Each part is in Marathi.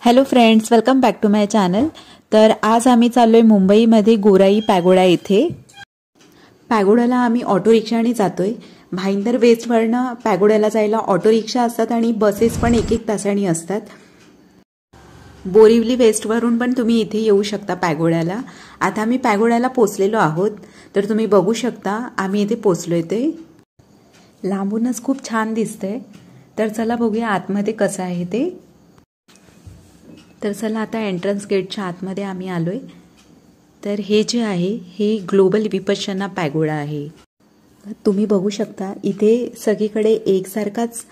Hello friends, welcome back to my channel. तर आज आम्ही चाललोय मुंबईमध्ये गोराई पॅगोडा येथे। पॅगोडाला आम्ही ऑटो रिक्षाने जातोय। भाईंदर वेस्टवरनं पॅगोडाला जायला ऑटो रिक्षा असतात आणि बसेस पण एक एक तासांनी असतात। बोरिवली वेस्टवरून पण तुम्ही इथे येऊ शकता पॅगोडाला। आता आम्ही पॅगोडाला पोहोचलेलो आहोत, तर तुम्ही बघू शकता आम्ही इथे पोहोचलोय। ते लांबूनच खूप छान दिसतंय। तर चला बघूया आतमध्ये कसं आहे ते। तर चला आता एंट्रन्स गेटच्या आतमध्ये आम्ही आलोय। तर हे जे आहे हे ग्लोबल विपश्यना पॅगोडा आहे। तुम्ही बघू शकता इथे सगळीकडे एकसारखाच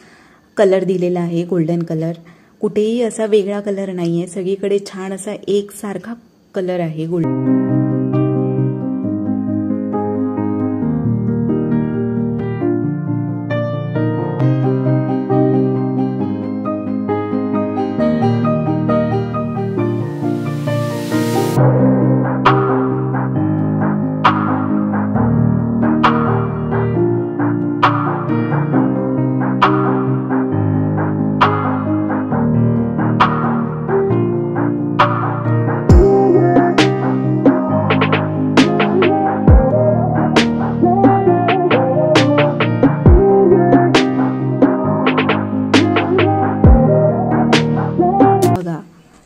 कलर दिलेला आहे, गोल्डन कलर। कुठेही असा वेगळा कलर नाहीये, सगळीकडे छान असा एकसारखा कलर आहे गोल्डन।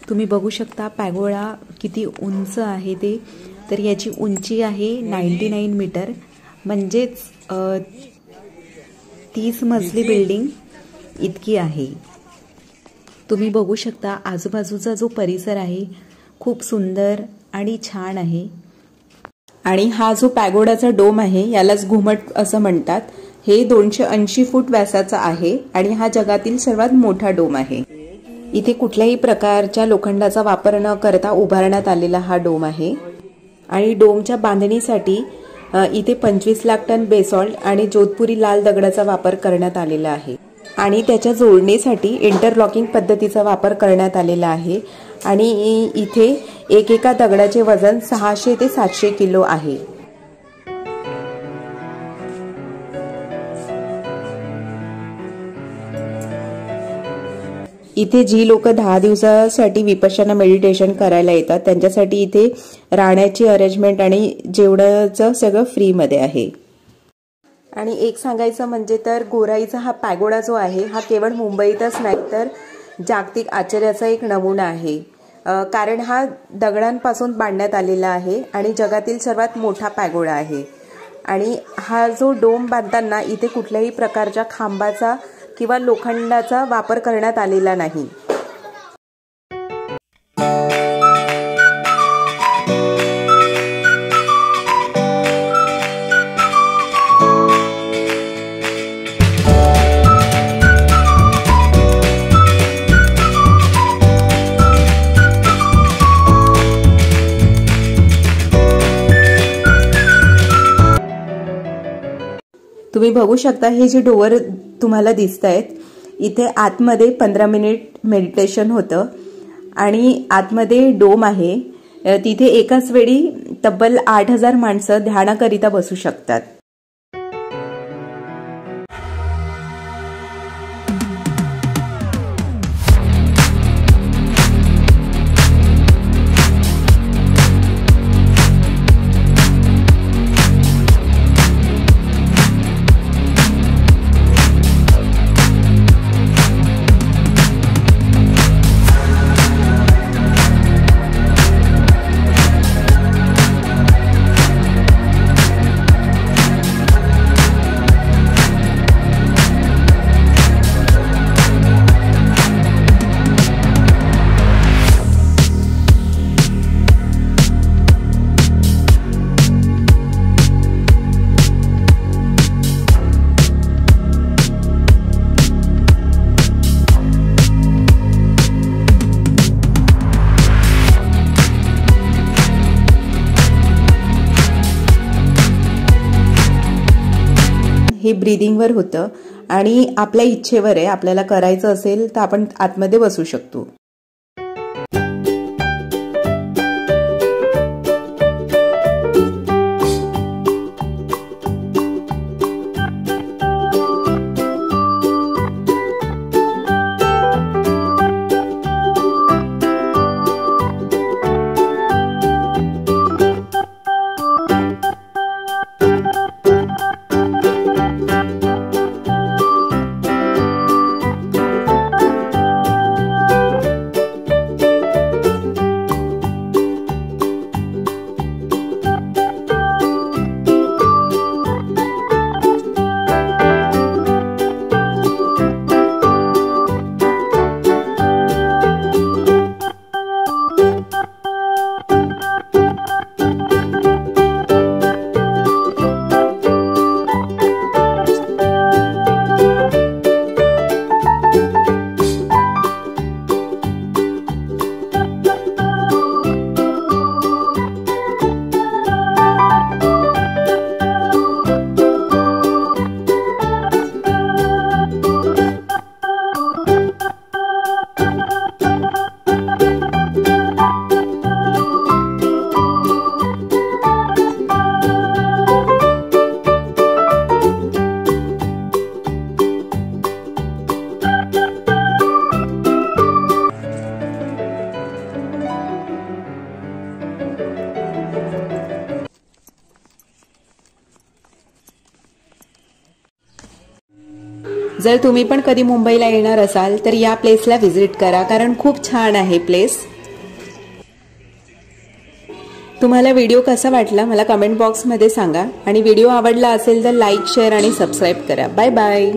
तुम्ही बघू शकता पॅगोडा किती उंच आहे ते। तर याची उंची आहे 99 मीटर, म्हणजेच 30 मजली बिल्डिंग इतकी आहे। तुम्ही बघू शकता आजूबाजूचा जो परिसर आहे खूप सुंदर आणि छान आहे। आणि हा जो पॅगोडाचा डोम आहे यालाच घुमट असं म्हणतात। हे 280 फूट व्यासाचा आहे आणि हा जगातील सर्वात मोठा डोम आहे। इथे कुठल्याही प्रकारच्या लोखंडाचा वापर न करता उभारण्यात आलेला हा डोम आहे। आणि डोमच्या बांधणीसाठी इथे 25 लाख टन बेसॉल्ट आणि जोधपुरी लाल दगडाचा वापर करण्यात आलेला आहे। आणि त्याच्या जोडणीसाठी इंटरलॉकिंग पद्धतीचा वापर करण्यात आलेला आहे। आणि इथे एकेका दगडाचे वजन 600 ते 700 किलो आहे। इथे जी लोक 10 दिवसासाठी विपश्यना मेडिटेशन करायला येतात त्यांच्यासाठी इथे राहण्याची अरेंजमेंट आणि जेवणाचं सगळं फ्री मध्ये आहे। आणि एक सांगायचं म्हणजे तर गोराईचा हा पॅगोडा जो आहे हा केवळ मुंबईतच नाही तर जागतिक आश्चर्याचा एक नमुना आहे। कारण हा दगडांपासून बांधण्यात आलेला आहे आणि जगातील सर्वात मोठा पॅगोडा आहे। आणि हा जो डोम बांधताना इथे कुठल्याही प्रकारच्या खांबाचा किंवा लोखंडाचा वापर करण्यात आलेला नाही। तुम्ही बघू शकता हे जे डोअर तुम्हाला दिसतायत इथे आतमध्ये 15 मिनिट मेडिटेशन होतं। आणि आतमध्ये डोम आहे, तिथे एकाच वेळी तब्बल 8000 माणसं ध्यानाकरिता बसू शकतात। हे ब्रीदिंगवर होतं आणि आपल्या इच्छेवर आहे, आपल्याला करायचं असेल तर आपण आतमध्ये बसू शकतो। जर तुम्ही पण कधी मुंबईला येणार असाल तर या प्लेसला व्हिजिट करा, कारण खूप छान आहे प्लेस. तुम्हाला व्हिडिओ कसा वाटला मला कमेंट बॉक्समध्ये सांगा आणि व्हिडिओ आवडला असेल तर लाईक, शेअर आणि सबस्क्राईब करा. Bye bye.